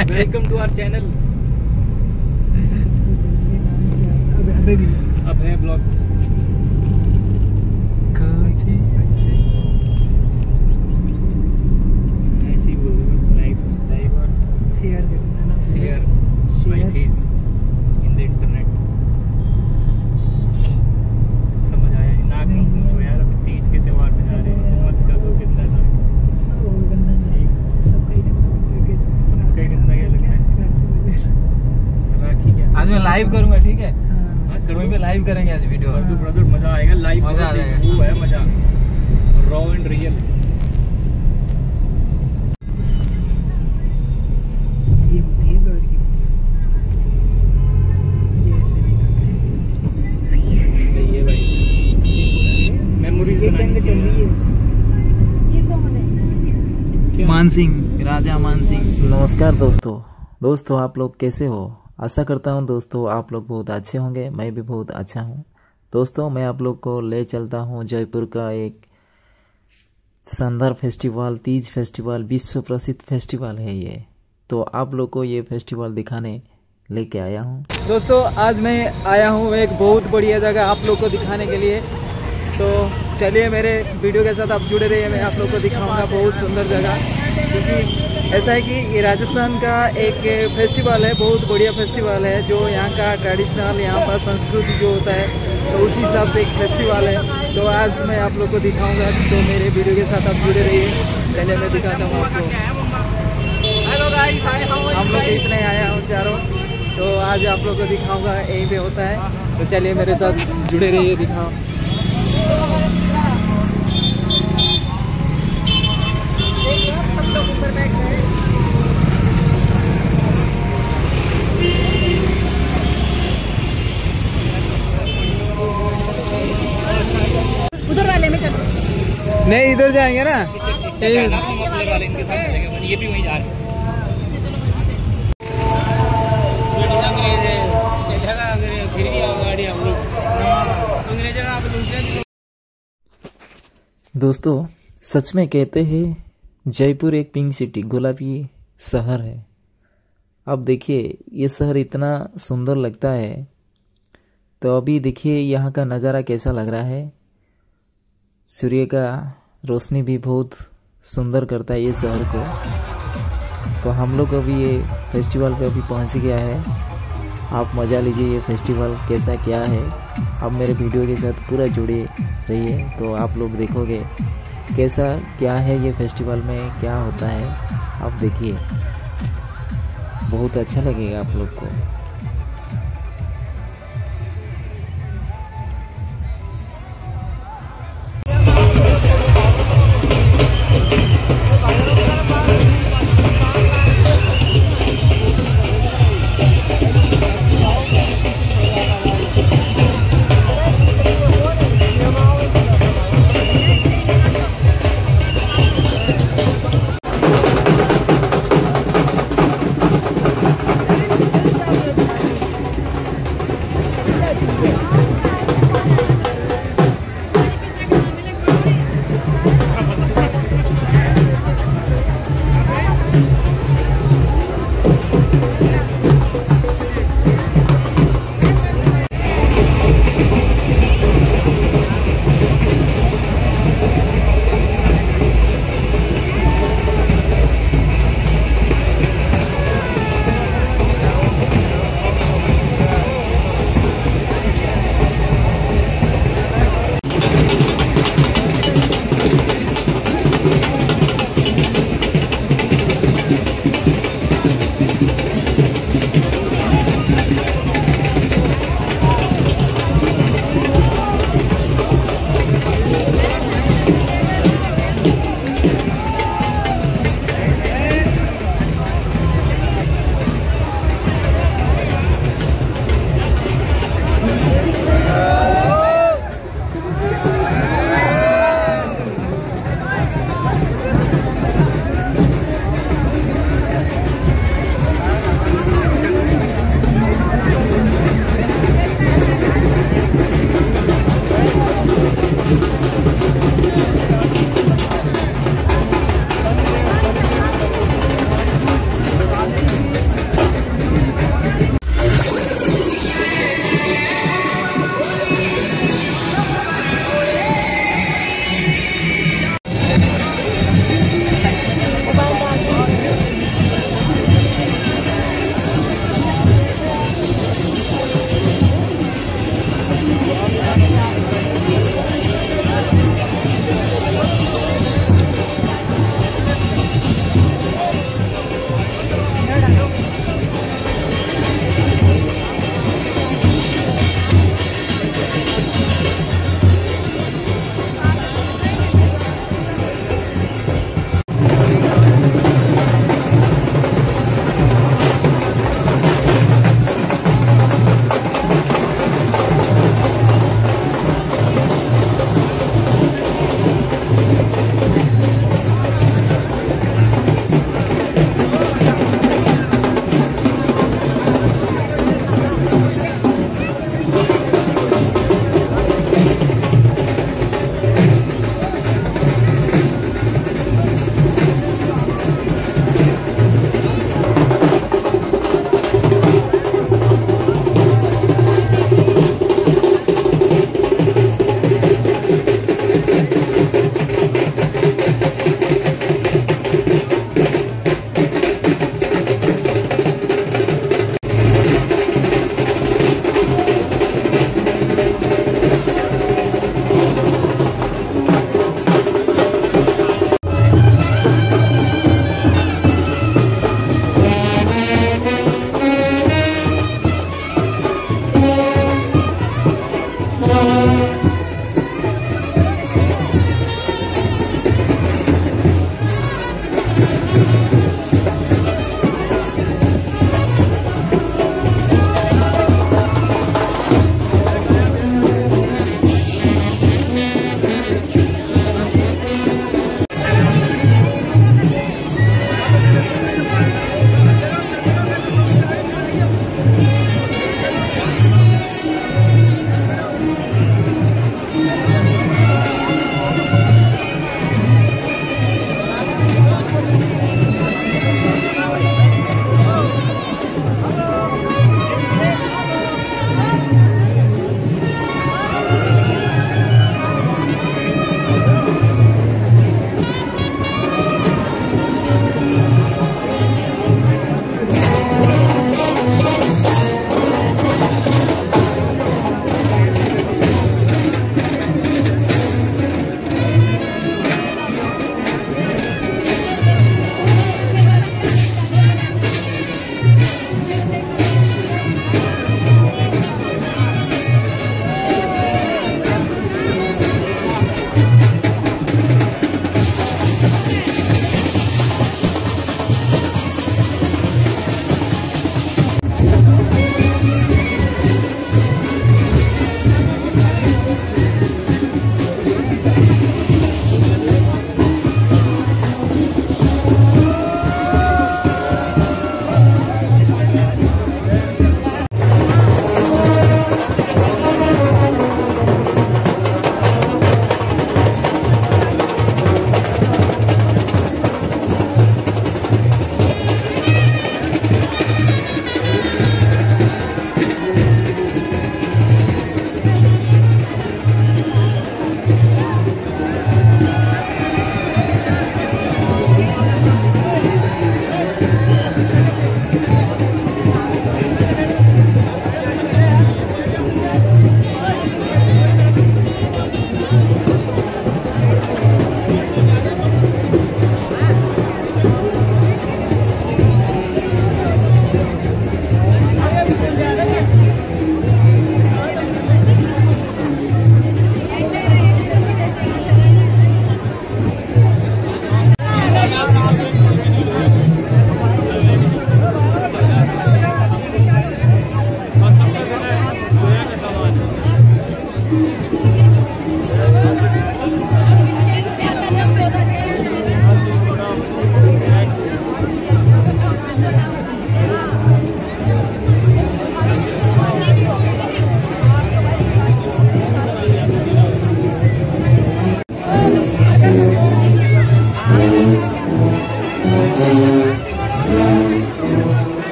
Welcome to our channel. अब है blog. ऐसे ही बोल दो, लाइक सब्सक्राइब और शेयर करना, share my face in the internet. समझ आया? नाक में पूछो यार, अभी तीज के त्योहार में जा रहे हैं, समझ कर दो कितना था। सबका कितना क्या लगता है? राखी क्या? आज मैं लाइव करूंगा, ठीक है? हाँ कर कोई भी लाइव करेंगे आज वीडियो। दो ब्रदर, मजा आएगा लाइव। मजा आ जाएगा। वो है मजा, रॉ एंड रियल। ये होती है गौर की, ये ऐसे निकलते सही है भाई, मेमोरीज हैं। ये जंग चल रही है। ये कौन है? मान सिंह, राजा मान सिंह। नमस्कार दोस्तों आप लोग कैसे हो? आशा करता हूँ दोस्तों आप लोग बहुत अच्छे होंगे। मैं भी बहुत अच्छा हूँ। दोस्तों मैं आप लोग को ले चलता हूँ जयपुर का एक शानदार फेस्टिवल, तीज फेस्टिवल, विश्व प्रसिद्ध फेस्टिवल है ये। तो आप लोग को ये फेस्टिवल दिखाने लेके आया हूँ। दोस्तों आज मैं आया हूँ एक बहुत बढ़िया जगह आप लोग को दिखाने के लिए। तो चलिए मेरे वीडियो के साथ आप जुड़े रहिए। मैं आप लोग को दिखाऊंगा बहुत सुंदर जगह, क्योंकि ऐसा है कि ये राजस्थान का एक फेस्टिवल है, बहुत बढ़िया फेस्टिवल है, जो यहाँ का ट्रेडिशनल, यहाँ पर संस्कृति जो होता है, तो उसी हिसाब से एक फेस्टिवल है। तो आज मैं आप लोग को दिखाऊंगा, तो मेरे वीडियो के साथ आप जुड़े रहिए। पहले मैं दिखाता हूँ आपको। हम लोग इतने आया हूँ चारों, तो आज आप लोग को दिखाऊंगा, यहीं पे होता है। तो चलिए मेरे साथ जुड़े रहिए, दिखाओ। उधर वाले में चलो। नहीं इधर जाएंगे ना। इनके साथ चलेंगे, ये भी वहीं जा रहे हैं। दोस्तों सच में कहते हैं जयपुर एक पिंक सिटी, गुलाबी शहर है। अब देखिए ये शहर इतना सुंदर लगता है। तो अभी देखिए यहाँ का नज़ारा कैसा लग रहा है। सूर्य का रोशनी भी बहुत सुंदर करता है ये शहर को। तो हम लोग अभी ये फेस्टिवल पे अभी पहुँच गया है। आप मज़ा लीजिए ये फेस्टिवल कैसा क्या है। आप मेरे वीडियो के साथ पूरा जुड़े रहिए, तो आप लोग देखोगे कैसा क्या है ये फेस्टिवल में क्या होता है। आप देखिए बहुत अच्छा लगेगा आप लोग को।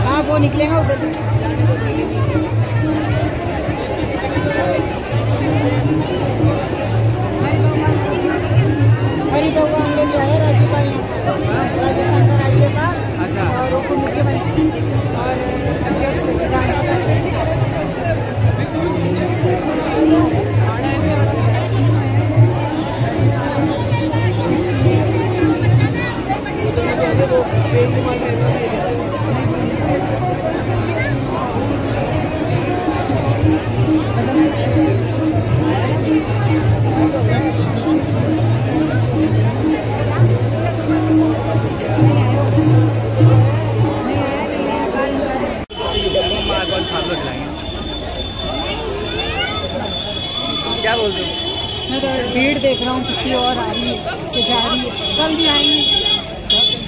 हाँ वो निकलेगा उधर से। हरिबाबू आमले भी आए राज्यपाल यहाँ, राजस्थान का राज्यपाल और उप मुख्यमंत्री और अध्यक्ष विधानसभा। क्या बोलते हो? मैं तो भीड़ देख रहा हूँ किसी और आ रही है कि जा रही है, कल भी आएंगे।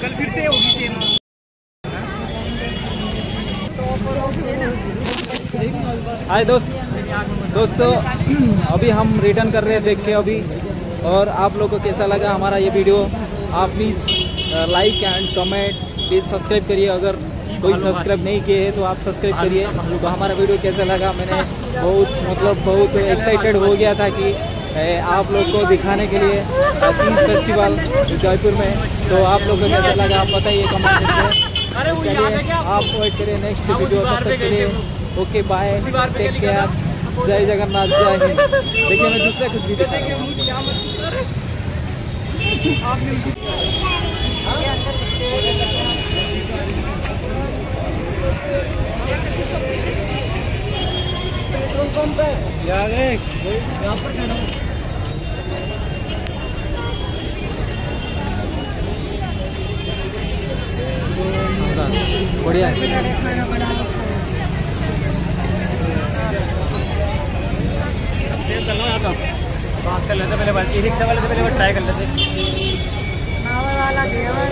कल फिर से होगी ट्रेन। हाय दोस्तों अभी हम रिटर्न कर रहे हैं देख के अभी। और आप लोगों को कैसा लगा हमारा ये वीडियो? आप please like and comment, please subscribe करिए। अगर कोई सब्सक्राइब नहीं किए तो आप सब्सक्राइब करिए। तो हमारा वीडियो कैसा लगा, मैंने बहुत एक्साइटेड हो गया था कि आप लोग को दिखाने के लिए तीज फेस्टिवल जयपुर में। तो आप लोगों को कैसा लगा आप बताइए कमेंट करके। चलिए आप वेट करिए नेक्स्ट वीडियो, तब तक के लिए ओके बाय, टेक केयर, जय जगन्नाथ, जय हिंद। देखिए मैं दूसरा कुछ भी दिखा रहा हूँ। बढ़िया बात कर लेते पहले, ई रिक्शा वाले से पहले ट्राई कर लेते। नावर वाला घेवर